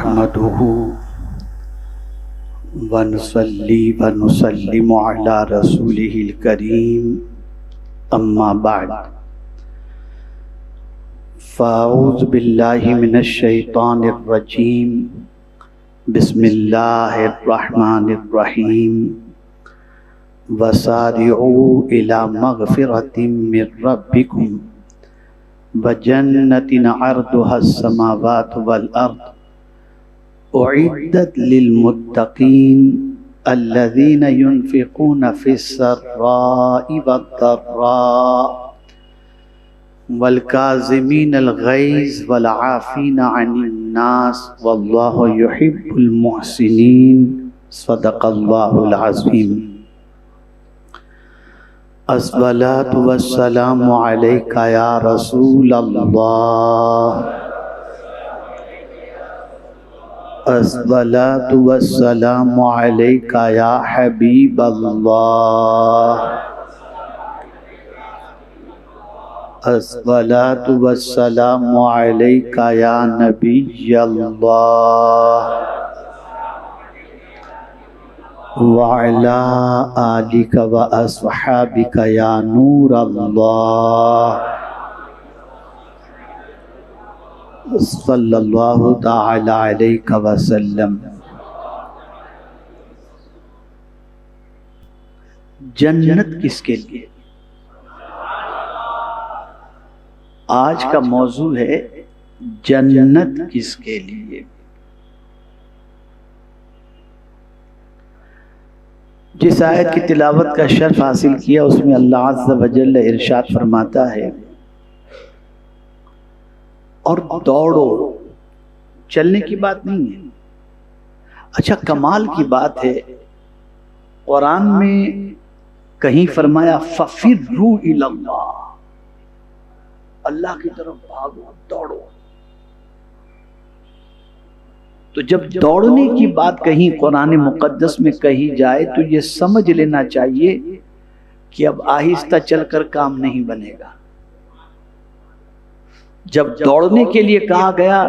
نحمده ونصلي ونسلم على رسوله الكريم اما بعد فاعوذ باللہ من الشیطان الرجیم بسم اللہ الرحمن الرحیم وسارعوا الى مغفرة من ربکم وجنة عرضها السماوات والأرض أعدت للمتقين الذين ينفقون في السراء والضراء والكاظمين الغيظ والعافين عن الناس والله يحب المحسنين صدق الله العظيم. الصلاة والسلام عليك يا رسول الله، الصلاة والسلام عليك يا حبيب الله، الصلاة والسلام عليك يا نبي الله وعلى آلك وأصحابك يا نور الله صلی اللہ تعالی علیہ وسلم. جنت کس کے لیے؟ آج کا موضوع ہے جنت کس کے لیے. جس آیت کی تلاوت کا شرف حاصل کیا اس میں اللہ عز و جل ارشاد فرماتا ہے اور دوڑو. چلنے کی بات نہیں ہے. اچھا کمال کی بات ہے قرآن میں کہیں فرمایا فَفِرُّوا إِلَى اللَّهِ، اللہ کی طرف بھاگو، دوڑو. تو جب دوڑنے کی بات کہیں قرآن مقدس میں کہی جائے تو یہ سمجھ لینا چاہیے کہ اب آہستہ چل کر کام نہیں بنے گا. جب دوڑنے کے لیے کہا گیا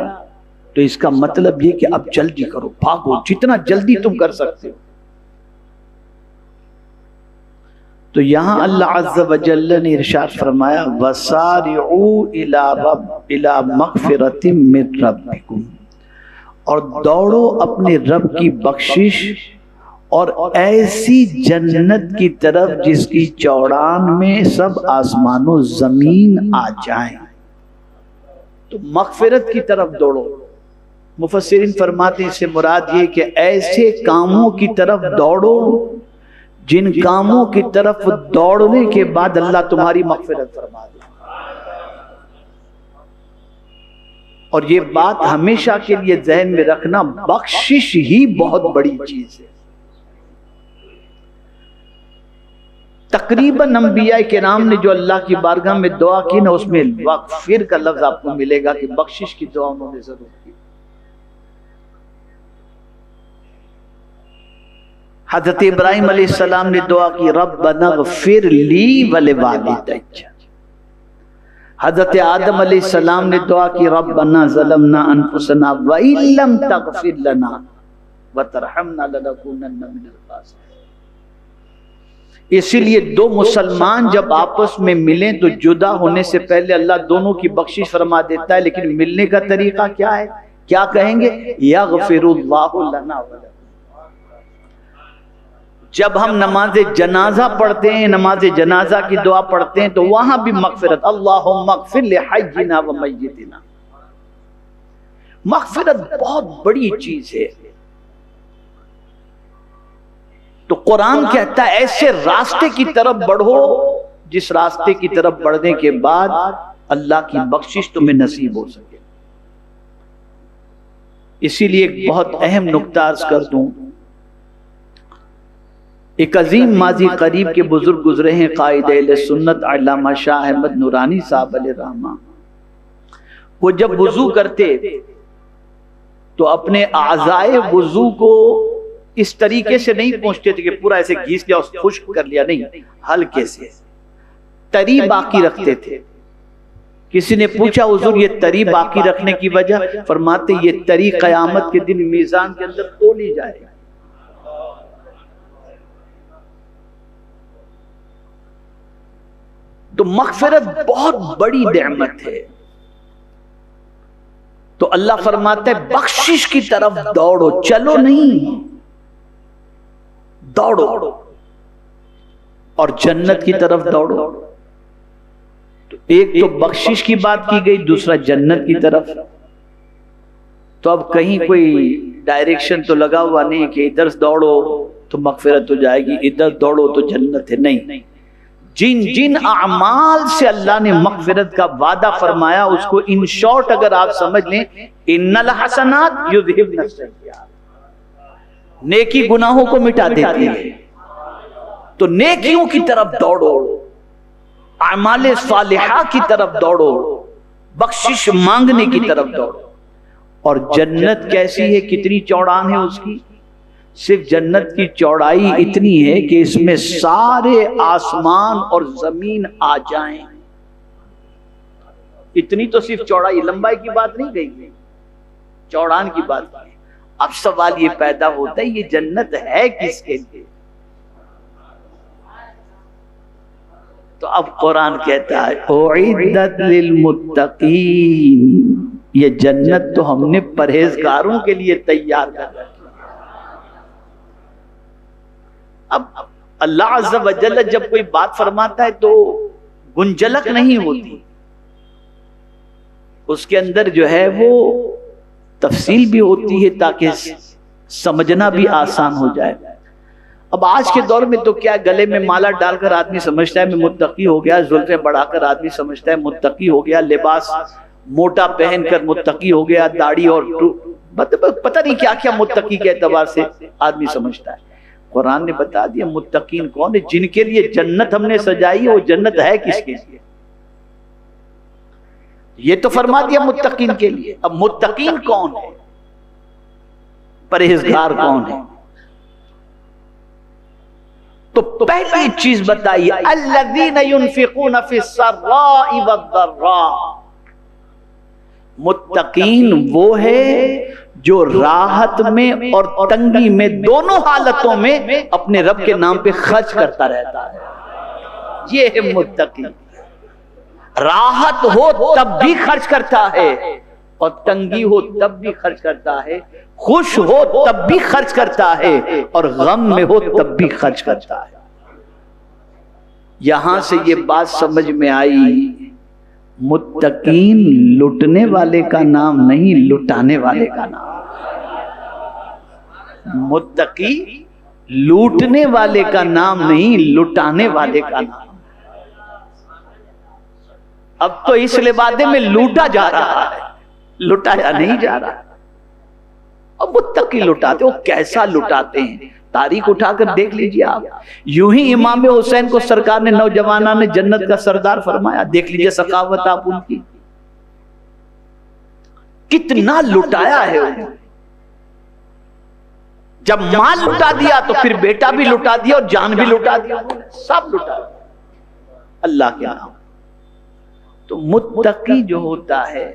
تو اس کا مطلب یہ کہ اب جلدی کرو، بھاگو، جتنا جلدی تم کر سکتے ہو. تو یہاں اللہ عز و جل نے ارشاد فرمایا وَسَارِعُوا إِلَى مَغْفِرَةٍ مِّن رَبِّكُمْ، اور دوڑو اپنے رب کی بخشش اور ایسی جنت کی طرف جس کی چوڑان میں سب آسمان و زمین آ جائیں. تو مغفرت کی طرف دوڑو. مفسرین فرماتے ہیں اس سے مراد یہ کہ ایسے کاموں کی طرف دوڑو جن کاموں کی طرف دوڑنے کے بعد اللہ تمہاری مغفرت فرما دے. اور یہ بات ہمیشہ کے لیے ذہن میں رکھنا، بخشش ہی بہت بڑی چیز ہے. تقریباً انبیاء کرام نے جو اللہ کی بارگاہ میں دعا کی نا اس میں وغفر کا لفظ آپ کو ملے گا کہ بخشش کی دعا انہوں نے ضرور کی. حضرت ابراہیم علیہ السلام نے دعا کی ربنا اغفر لی ولوالدی. حضرت آدم علیہ السلام نے دعا کی ربنا ظلمنا انفسنا وَإِن لَّمْ تَغْفِرْ لَنَا وَتَرْحَمْنَا لَنَكُونَنَّ مِنَ الْخَاسِرِينَ. اسی لیے دو مسلمان جب آپس میں ملیں تو جدا ہونے سے پہلے اللہ دونوں کی بخشش فرما دیتا ہے، لیکن ملنے کا طریقہ کیا ہے؟ کیا کہیں گے؟ یغفر اللہ لنا ولکم. جب ہم نماز جنازہ پڑھتے ہیں، نماز جنازہ کی دعا پڑھتے ہیں تو وہاں بھی مغفرت، اللہم اغفر لحینا و میتنا. مغفرت بہت بڑی چیز ہے. تو قرآن کہتا ہے ایسے راستے کی طرف بڑھو جس راستے کی طرف بڑھنے کے بعد اللہ کی بخشش تمہیں نصیب ہو سکے. اسی لیے ایک بہت اہم نکتہ عرض کر دوں. ایک عظیم ماضی قریب کے بزرگ گزرے ہیں، قائد اہل سنت علامہ شاہ احمد نورانی صاحب علیہ رحمہ. وہ جب وضو کرتے تو اپنے اعضائے وضو کو اس طریقے سے نہیں پہنچتے تھے کہ پورا ایسے گھیس لیا اور خشک کر لیا، نہیں، ہلکے سے تری باقی رکھتے تھے کسی نے پوچھا حضور یہ تری باقی رکھنے کی وجہ؟ فرماتے یہ تری قیامت کے دن میزان کے اندر تولی جائے گا۔ تو مغفرت بہت بڑی نعمت ہے۔ تو اللہ فرماتا ہے بخشش کی طرف دوڑو، چلو نہیں، دوڑو، اور جنت کی طرف دوڑو۔ تو ایک تو بخشش کی بات کی گئی، دوسرا جنت کی طرف۔ تو اب کہیں کوئی ڈائریکشن تو لگا ہوا نہیں کہ ادھر دوڑو تو مغفرت ہو جائے گی، ادھر دوڑو تو جنت ہے، نہیں۔ جن جن اعمال سے اللہ نے مغفرت کا وعدہ فرمایا اس کو ان شارٹ اگر آپ سمجھ لیں، ان الحسنات یذہبن السیئات، نیکی گناہوں کو مٹا دیتی ہے۔ تو نیکیوں کی طرف دوڑو، اعمال صالحہ کی طرف دوڑو، بخشش مانگنے کی طرف دوڑو۔ اور جنت کیسی ہے، کتنی چوڑان ہے اس کی؟ صرف جنت کی چوڑائی اتنی ہے کہ اس میں سارے آسمان اور زمین آ جائیں، اتنی تو صرف چوڑائی، لمبائی کی بات نہیں کہی، چوڑان کی بات کی۔ اب سوال یہ پیدا ہوتا ہے یہ جنت ہے کس کے لیے؟ تو اب قرآن کہتا ہے اعدت للمتقین، یہ جنت تو ہم نے پرہیزگاروں کے لیے تیار کر رکھی۔ اب اللہ عز و جل جب کوئی بات فرماتا ہے تو گنجلک نہیں ہوتی، اس کے اندر جو ہے وہ تفصیل بھی ہوتی ہے تاکہ سمجھنا بھی آسان ہو جائے۔ اب آج کے دور میں تو کیا، گلے میں مالا ڈال کر آدمی سمجھتا ہے میں متقی ہو گیا، زلفیں بڑھا کر آدمی سمجھتا ہے متقی ہو گیا، لباس موٹا پہن کر متقی ہو گیا، داڑھی اور پتہ نہیں کیا کیا متقی کے اعتبار سے آدمی سمجھتا ہے۔ قرآن نے بتا دیا متقین کون ہے، جن کے لیے جنت ہم نے سجائی ہے، وہ جنت ہے کس کے لیے؟ یہ تو فرما دیا متقین کے لیے۔ اب متقین کون ہے، پرہیزگار کون ہے؟ تو پہلی چیز بتائیے الذین ينفقون فی السراء والضراء، متقین وہ ہے جو راحت میں اور تنگی میں دونوں حالتوں میں اپنے رب کے نام پہ خرچ کرتا رہتا ہے، یہ ہے متقی۔ راحت ہو تب بھی خرچ کرتا ہے، اور تنگی ہو تب بھی خرچ کرتا ہے، خوش ہو تب بھی خرچ کرتا ہے، اور غم میں ہو تب بھی خرچ کرتا ہے۔ یہاں سے یہ بات سمجھ میں آئی متقین لٹنے والے کا نام نہیں، لٹانے والے کا نام۔ متقی لوٹنے والے کا نام نہیں، لٹانے والے کا نام۔ اب تو اس لبادے میں لوٹا جا رہا ہے، لٹایا نہیں جا رہا۔ اب متقی لٹاتے، وہ کیسا لٹاتے ہیں؟ تاریخ اٹھا کر دیکھ لیجئے آپ۔ یوں ہی امام حسین کو سرکار نے نوجوانوں نے جنت کا سردار فرمایا، دیکھ لیجئے سخاوت آپ ان کی، کتنا لٹایا ہے انہوں نے۔ جب مال لٹا دیا تو پھر بیٹا بھی لٹا دیا اور جان بھی لٹا دیا، سب لٹا دیا اللہ کے نام۔ تو متقی جو ہوتا ہے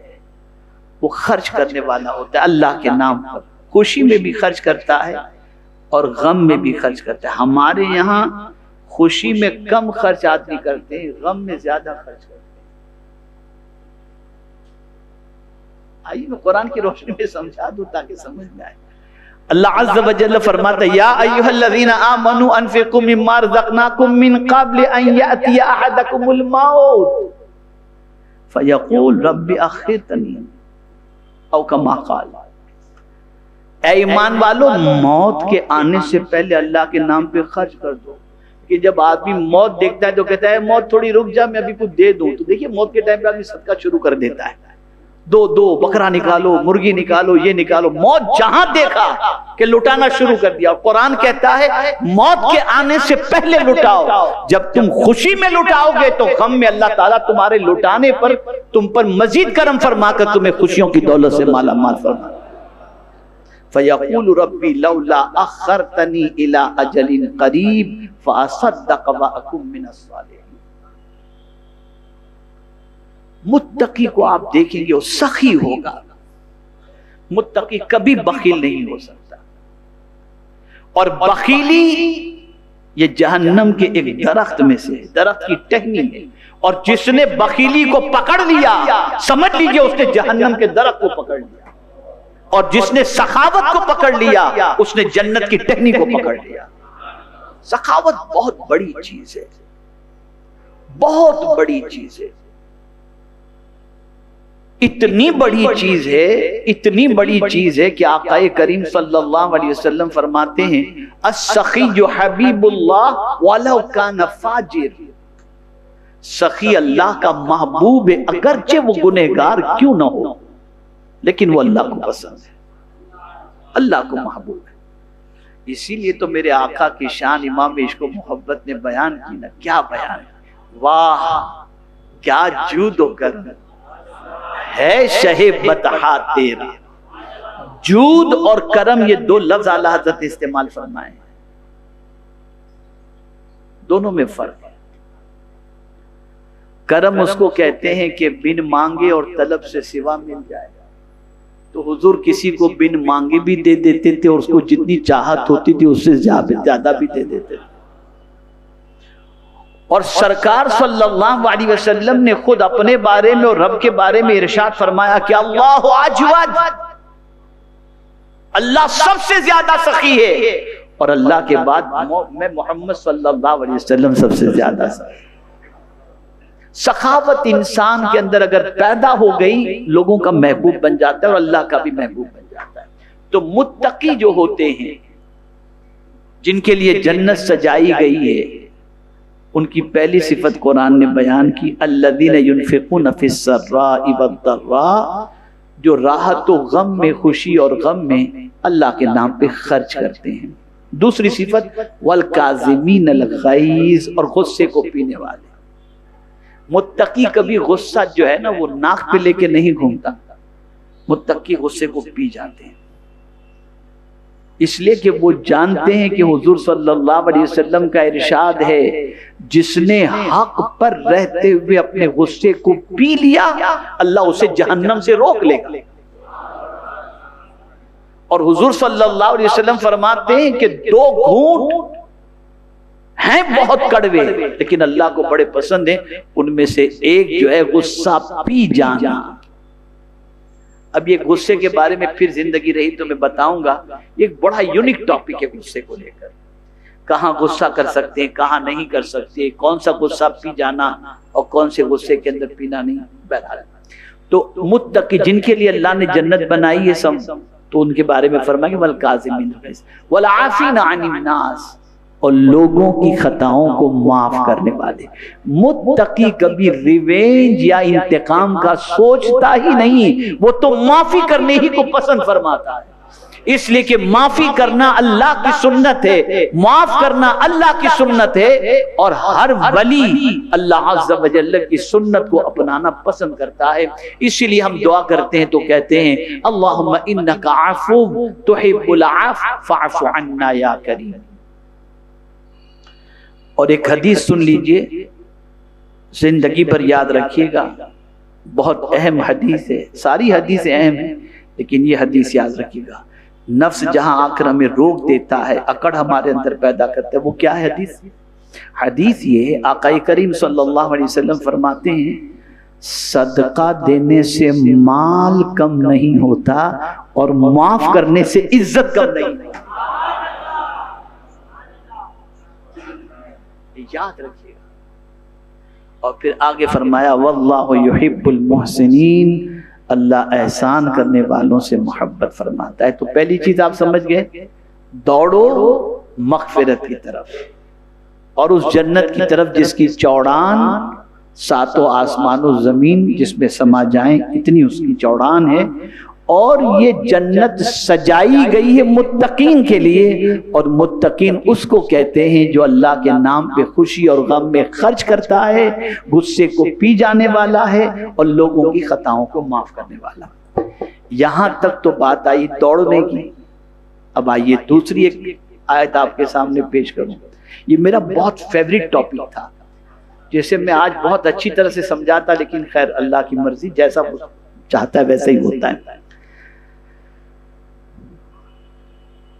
وہ خرچ کرنے والا ہوتا ہے اللہ کے نام پر، خوشی میں بھی خرچ کرتا ہے اور غم میں بھی خرچ کرتا ہے۔ ہمارے یہاں خوشی میں کم خرچ آدمی کرتے ہیں، غم میں زیادہ خرچ کرتے ہیں۔ آئیے میں قرآن کی روشنی میں سمجھا دوں تاکہ سمجھ میں آئے۔ اللہ عز و جل فرماتا ہے یا ایھا الذین آمنوا انفقوا مما رزقناکم من قبل ان یأتی احدکم الموت فیقول رب اخرنی او کما قال، اے ایمان والو موت کے آنے سے پہلے اللہ کے نام پہ خرچ کر دو۔ کہ جب آدمی موت دیکھتا ہے تو کہتا ہے موت تھوڑی رک جا میں ابھی کچھ دے دوں، تو دیکھیے موت کے ٹائم پہ آدمی صدقہ شروع کر دیتا ہے، دو بکرا نکالو، مرغی نکالو، یہ نکالو۔ موت جہاں دیکھا کہ لٹانا شروع کر دیا۔ قرآن کہتا ہے موت کے آنے سے پہلے لٹاؤ۔ جب تم خوشی میں لٹاؤ گے تو غم میں اللہ تعالیٰ تمہارے لٹانے پر تم پر مزید کرم فرما کر تمہیں خوشیوں کی دولت سے مالا مال فرما۔ فَيَقُولُ رَبِّ لَوْلَا أَخَّرْتَنِي إِلَىٰ أَجَلٍ قَرِيبٍ فَأَصَدَّقَ وَأَكُن مِّنَ الصَّالِحِينَ۔ متقی کو آپ دیکھیں گے وہ سخی ہوگا، متقی کبھی بخیل نہیں ہو سکتا. اور بخیلی یہ جہنم کے ایک درخت میں سے، درخت کی ٹہنی ہے، اور جس نے بخیلی کو پکڑ لیا سمجھ لیجئے اس نے جہنم کے درخت کو پکڑ لیا، اور جس نے سخاوت کو پکڑ لیا اس نے جنت کی ٹہنی کو پکڑ لیا. سخاوت بہت بڑی چیز ہے، بہت بڑی چیز ہے، اتنی بڑی چیز ہے، اتنی بڑی چیز ہے کہ آقا کریم صلی اللہ علیہ وسلم فرماتے ہیں السخی حبیب اللہ ولو کان فاجر. سخی اللہ کا محبوب ہے اگرچہ وہ گنہگار کیوں نہ ہو، لیکن وہ اللہ کو پسند ہے، اللہ کو محبوب ہے. اسی لیے تو میرے آقا کی شان امام عشق و محبت نے بیان کی نا، کیا بیان، واہ کیا جود و کرم ہے شہ بطحا تیرا. جود اور کرم یہ دو لفظ اعلیٰ حضرت استعمال فرمائے ہیں، دونوں میں فرق ہے. کرم اس کو کہتے ہیں کہ بن مانگے اور طلب سے سوا مل جائے، تو حضور کسی کو بن مانگے بھی دے دیتے تھے اور اس کو جتنی چاہت ہوتی تھی اس سے زیادہ بھی دے دیتے تھے. اور سرکار صلی اللہ علیہ وسلم نے خود اپنے بارے میں اور رب کے بارے میں ارشاد فرمایا کہ اللہ اجود، اللہ سب سے زیادہ سخی ہے، اور اللہ کے بعد میں محمد صلی اللہ علیہ وسلم سب سے زیادہ سخی. سخاوت انسان کے اندر اگر پیدا ہو گئی لوگوں کا محبوب بن جاتا ہے اور اللہ کا بھی محبوب بن جاتا ہے. تو متقی جو ہوتے ہیں جن کے لیے جنت سجائی گئی ہے، ان کی پہلی صفت قرآن نے بیان کی الذین ينفقون فی السراء والضراء، جو راحت و غم میں، خوشی اور غم میں اللہ کے نام پہ خرچ کرتے ہیں. دوسری صفت والکاظمین الغیظ، اور غصے کو پینے والے. متقی کبھی غصہ جو ہے نا وہ ناک پہ لے کے نہیں گھومتا، متقی غصے کو پی جاتے ہیں، اس لیے کہ وہ جانتے ہیں کہ حضور صلی اللہ علیہ وسلم کا ارشاد ہے جس نے حق پر رہتے ہوئے اپنے غصے کو پی لیا اللہ اسے جہنم سے روک لے گا. اور حضور صلی اللہ علیہ وسلم فرماتے ہیں کہ دو گھونٹ ہیں بہت کڑوے لیکن اللہ کو بڑے پسند ہیں، ان میں سے ایک جو ہے غصہ پی جانا. اب یہ غصے کے بارے میں پھر زندگی رہی تو میں بتاؤں گا، ایک بڑا یونیک ٹاپک ہے غصے کو لے کر. کہاں غصہ کر سکتے ہیں، کہاں نہیں کر سکتے، کون سا غصہ پی جانا اور کون سے غصے کے اندر پینا نہیں. بہرحال تو متقی جن کے لیے اللہ نے جنت بنائی ہے سب، تو ان کے بارے میں فرمایا کہ والکاظمین الغیظ والعافین عن الناس، اور لوگوں کی خطاؤں کو معاف کرنے والے. متقی کبھی ریونج یا انتقام کا سوچتا ہی نہیں، وہ تو معافی کرنے ہی کو پسند فرماتا ہے. اس لیے کہ معافی کرنا اللہ کی سنت ہے، معاف کرنا اللہ کی سنت ہے، اور ہر ولی اللہ عز و جل کی سنت کو اپنانا پسند کرتا ہے. اسی لیے ہم دعا کرتے ہیں تو کہتے ہیں اللہم انک عفو تحب العفو فاعف عنا یا کریم. اور ایک حدیث سن لیجئے، زندگی پر یاد رکھیے گا، بہت اہم حدیث ہے. ساری حدیثیں اہم ہیں لیکن یہ حدیث یاد رکھیے گا. نفس جہاں آ کر ہمیں روک دیتا ہے، اکڑ ہمارے اندر پیدا کرتا ہے، وہ کیا ہے حدیث؟ حدیث یہ ہے آقا کریم صلی اللہ علیہ وسلم فرماتے ہیں صدقہ دینے سے مال کم نہیں ہوتا اور معاف کرنے سے عزت کم نہیں ہوتی. یاد رکھیے گا. اور پھر آگے فرمایا واللہ یحب المحسنین، اللہ احسان کرنے والوں سے محبت فرماتا ہے. تو پہلی چیز آپ سمجھ گئے، دوڑو مغفرت کی طرف اور اس جنت کی طرف جس کی چوڑان ساتوں آسمان و زمین جس میں سما جائیں اتنی اس کی چوڑان ہے. اور یہ جنت سجائی گئی ہے متقین کے لیے، اور متقین اس کو کہتے ہیں جو اللہ کے نام پہ خوشی اور غم میں خرچ کرتا ہے، غصے کو پی جانے والا ہے اور لوگوں کی خطاؤں کو معاف کرنے والا. یہاں تک تو بات آئی دوڑنے کی. اب آئیے دوسری ایک آیت آپ کے سامنے پیش کروں. یہ میرا بہت فیوریٹ ٹاپک تھا جیسے میں آج بہت اچھی طرح سے سمجھاتا، لیکن خیر اللہ کی مرضی، جیسا وہ چاہتا ہے ویسا ہی ہوتا ہے۔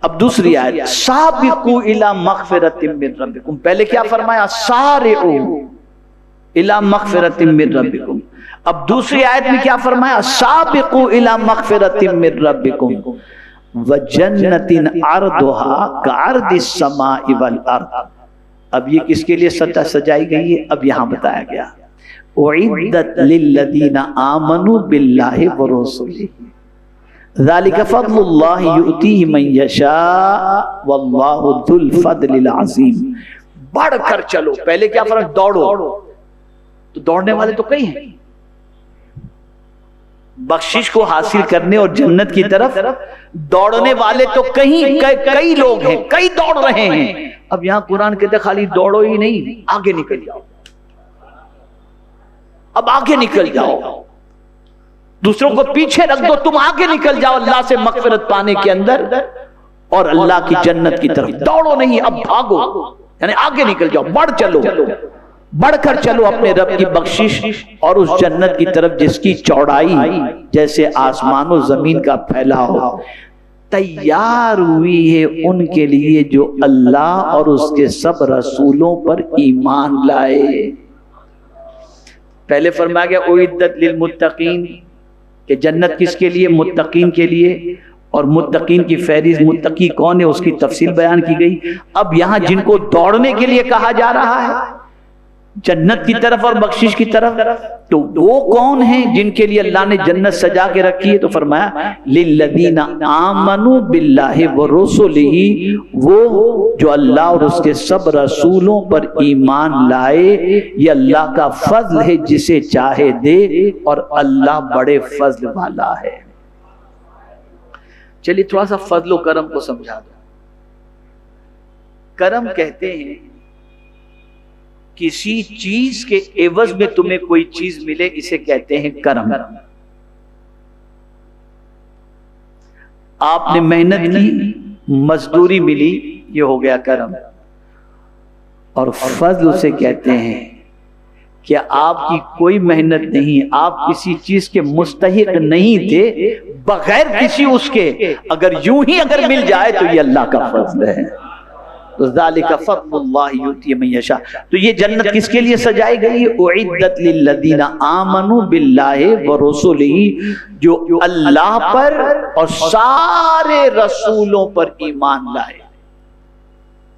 اب دوسری آیت، سابقوا الی مغفرۃ من ربکم، پہلے کیا فرمایا؟ سارعوا الی مغفرۃ من ربکم، اب دوسری آیت میں کیا فرمایا؟ سابقوا الی مغفرۃ من ربکم وجنۃ عرضها کعرض السماء والارض۔ اب یہ کس کے لیے سجائی گئی ہے؟ اب یہاں بتایا گیا اعدت للذین آمنوا باللہ ورسلہ ذالک فضل اللہ یؤتیہ من یشاء واللہ ذو الفضل العظیم۔ بڑھ کر چلو، پہلے کیا فرق؟ دوڑو، تو دوڑنے والے تو کئی ہیں، بخشش کو حاصل کرنے اور جنت کی طرف دوڑنے والے تو کئی لوگ ہیں، کئی دوڑ رہے ہیں۔ اب یہاں قرآن کہتے خالی دوڑو ہی نہیں، آگے نکل جاؤ، اب آگے نکل جاؤ، دوسروں کو پیچھے رکھ دو، تم آگے نکل جاؤ اللہ سے مغفرت پانے کے اندر اور اللہ کی جنت کی طرف۔ دوڑو نہیں، اب بھاگو، یعنی آگے نکل جاؤ، بڑھ چلو، بڑھ کر چلو اپنے رب کی بخشش اور اس جنت کی طرف جس کی چوڑائی جیسے آسمان و زمین کا پھیلاؤ تیار ہوئی ہے ان کے لیے جو اللہ اور اس کے سب رسولوں پر ایمان لائے۔ پہلے فرمایا گیا اعدت للمتقین کہ جنت کس کے لیے؟ متقین کے لیے، اور متقین کی فہرست متقی کون ہے اس کی تفصیل بیان کی گئی۔ اب یہاں جن کو دوڑنے کے لیے کہا جا رہا ہے جنت کی طرف اور بخشش کی طرف، تو وہ کون ہیں جن کے لیے اللہ نے جنت سجا کے رکھی ہے؟ تو فرمایا للذین آمنوا باللہ ورسلہ، وہ جو اللہ اور اس کے سب رسولوں پر ایمان لائے۔ یہ اللہ کا فضل ہے، جسے چاہے دے، اور اللہ بڑے فضل والا ہے۔ چلیے تھوڑا سا فضل و کرم کو سمجھا دو۔ کرم کہتے ہیں کسی چیز کے عوض میں تمہیں کوئی چیز ملے، اسے کہتے ہیں کرم۔ آپ نے محنت کی، مزدوری ملی، یہ ہو گیا کرم۔ اور فضل اسے کہتے ہیں کہ آپ کی کوئی محنت نہیں، آپ کسی چیز کے مستحق نہیں تھے، بغیر کسی اس کے اگر یوں ہی اگر مل جائے تو یہ اللہ کا فضل ہے۔ ذالک فضل اللہ یؤتی من یشاء۔ تو یہ جنت کس کے لیے سجائی گئی؟ اعدت للذین آمنوا باللہ ورسلہ، جو اللہ پر اور سارے رسولوں پر ایمان لائے۔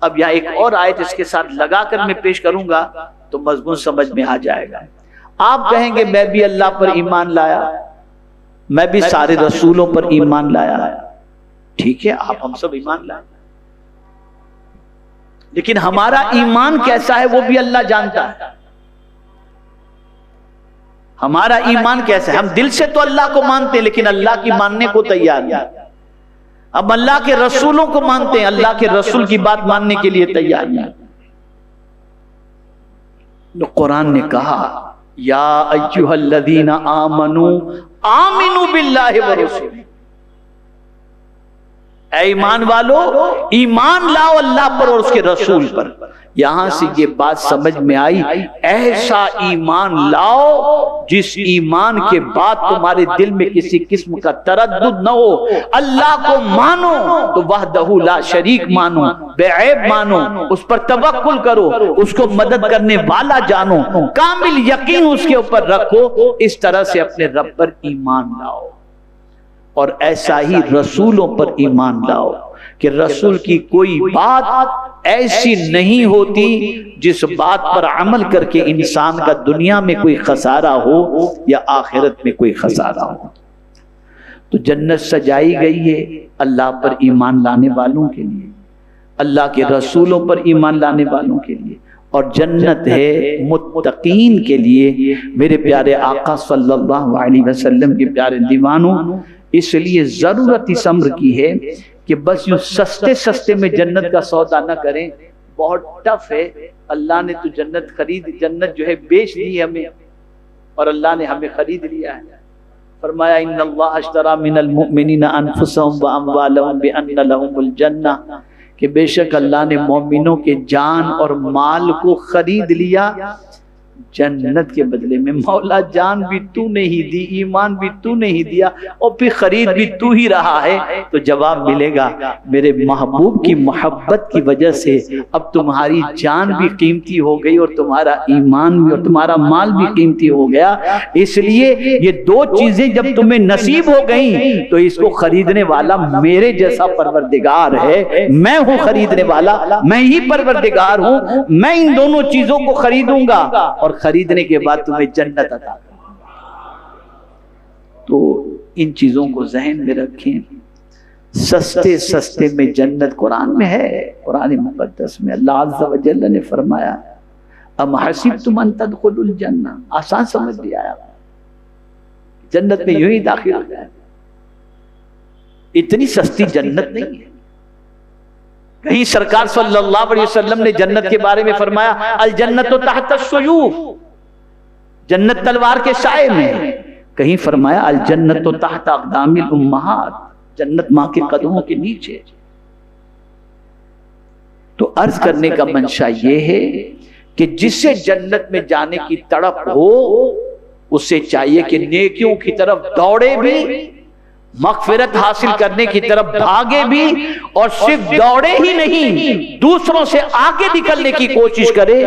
اب یہاں ایک اور آیت اس کے ساتھ لگا کر میں پیش کروں گا تو مضمون سمجھ میں آ جائے گا۔ آپ کہیں گے میں بھی اللہ پر ایمان لایا، میں بھی سارے رسولوں پر ایمان لایا، ٹھیک ہے، آپ ہم سب ایمان لائے، لیکن ہمارا ایمان کیسا ہے وہ بھی اللہ جانتا ہے۔ ہمارا ایمان کیسا ہے؟ ہم دل سے تو اللہ کو مانتے ہیں لیکن اللہ کی ماننے کو تیار نہیں۔ اب اللہ کے رسولوں کو مانتے ہیں، اللہ کے رسول کی بات ماننے کے لیے تیار نہیں۔ تو قرآن نے کہا یا ایھا الذین آمنوا آمنوا باللہ ورسولہ، اے ایمان والو ایمان لاؤ اللہ پر اور اس کے رسول پر۔ یہاں سے یہ بات سمجھ میں آئی، ایسا ایمان لاؤ جس ایمان کے بعد تمہارے دل میں کسی قسم کا تردد نہ ہو۔ اللہ کو مانو تو وحدہ لا شریک مانو، بے عیب مانو، اس پر توکل کرو، اس کو مدد کرنے والا جانو، کامل یقین اس کے اوپر رکھو۔ اس طرح سے اپنے رب پر ایمان لاؤ، اور ایسا ہی رسولوں پر ایمان لاؤ کہ رسول کی کوئی بات ایسی نہیں ہوتی جس بات پر عمل کر کے انسان کا دنیا میں کوئی خسارہ ہو یا آخرت میں کوئی خسارہ ہو۔ تو جنت سجائی گئی ہے اللہ پر ایمان لانے والوں کے لیے، اللہ کے رسولوں پر ایمان لانے والوں کے لیے، اور جنت ہے متقین کے لیے۔ میرے پیارے آقا صلی اللہ علیہ وسلم کے پیارے دیوانوں، اس لیے ضرورت اس امر کی ہے کہ بس یوں سستے سستے میں جنت کا سودا نہ کریں، بہت ٹف ہے۔ اللہ نے تو جنت جو ہے بیچ دی ہمیں، اور اللہ نے ہمیں خرید لیا ہے۔ فرمایا ان اللہ اشتری من المؤمنین انفسهم واموالهم بان لهم الجنہ، کہ بے شک اللہ نے مومنوں کے جان اور مال کو خرید لیا جنت کے بدلے میں مولا جان بھی تو نے ہی دی، ایمان بھی تو نے ہی دیا، اور پھر خرید بھی تو ہی رہا ہے، تو جواب ملے گا میرے محبوب کی محبت کی وجہ سے اب تمہاری جان بھی قیمتی ہو گئی، اور تمہارا ایمان بھی اور تمہارا مال بھی قیمتی ہو گیا۔ اس لیے یہ دو چیزیں جب تمہیں نصیب ہو گئیں تو اس کو خریدنے والا میرے جیسا پروردگار ہے، میں ہوں خریدنے والا، میں ہی پروردگار ہوں، میں ان دونوں چیزوں کو خریدوں گا اور خریدنے کے بعد تمہیں جنت عطا کروں گا۔ تو ان چیزوں کو ذہن میں رکھیں۔ سستے سستے میں جنت قرآن میں ہے، قرآن مقدس میں اللہ عز و جل نے فرمایا ام حسبتم ان تدخلوا الجنہ، آسان سمجھ لیا ہے، جنت میں یوں ہی داخل ہو جائے، اتنی سستی جنت نہیں ہے۔ کہیں سرکار صلی اللہ علیہ وسلم نے جنت کے بارے میں فرمایا الجنت تحت السیوف، جنت تلوار کے سائے میں، کہیں فرمایا الجنت تحت اقدام الامہات، جنت ماں کے قدموں کے نیچے۔ تو عرض کرنے کا منشا یہ ہے کہ جسے جنت میں جانے کی تڑپ ہو اسے چاہیے کہ نیکیوں کی طرف دوڑے بھی، مغفرت حاصل کرنے کی طرف بھاگے بھی، اور صرف دوڑے ہی نہیں دوسروں سے آگے نکلنے کی کوشش کرے،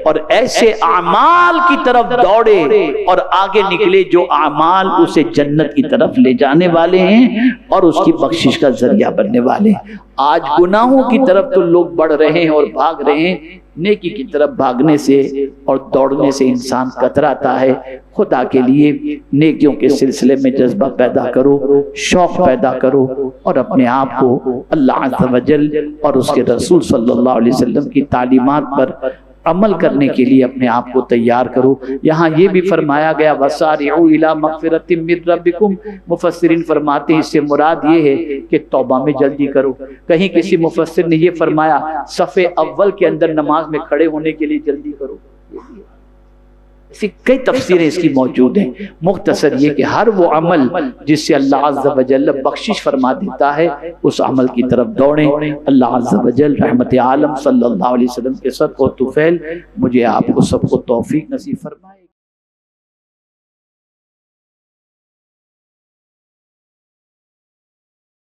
اور ایسے اعمال کی طرف دوڑے اور آگے نکلے جو اعمال اسے جنت کی طرف لے جانے والے ہیں اور اس کی بخشش کا ذریعہ بننے والے ہیں۔ آج گناہوں کی طرف تو لوگ بڑھ رہے ہیں اور بھاگ رہے ہیں، نیکی کی طرف بھاگنے سے اور دوڑنے سے انسان کتراتا ہے۔ خدا کے لیے نیکیوں کے سلسلے میں جذبہ پیدا کرو، شوق پیدا کرو، اور اپنے آپ کو اللہ عز و جل اور اس کے رسول صلی اللہ علیہ وسلم کی تعلیمات پر عمل کرنے کے لیے اپنے آپ کو تیار کرو۔ یہاں یہ بھی فرمایا گیا وَسَارِعُوا إِلَىٰ مَغْفِرَةٍ مِّن رَّبِّكُمْ، مفسرین فرماتے ہیں اس سے مراد یہ ہے کہ توبہ میں جلدی کرو۔ کہیں کسی مفسر نے یہ فرمایا صف اول کے اندر نماز میں کھڑے ہونے کے لیے جلدی کرو۔ اسی کئی تفسیریں اس کی موجود ہیں۔ مختصر یہ کہ ہر وہ عمل جس سے اللہ عز و جل بخشش فرما دیتا ہے اس عمل کی طرف دوڑیں۔ اللہ عز و جل رحمت عالم صلی اللہ علیہ وسلم کے صدقہ و طفیل مجھے آپ کو سب کو توفیق نصیب فرمائے۔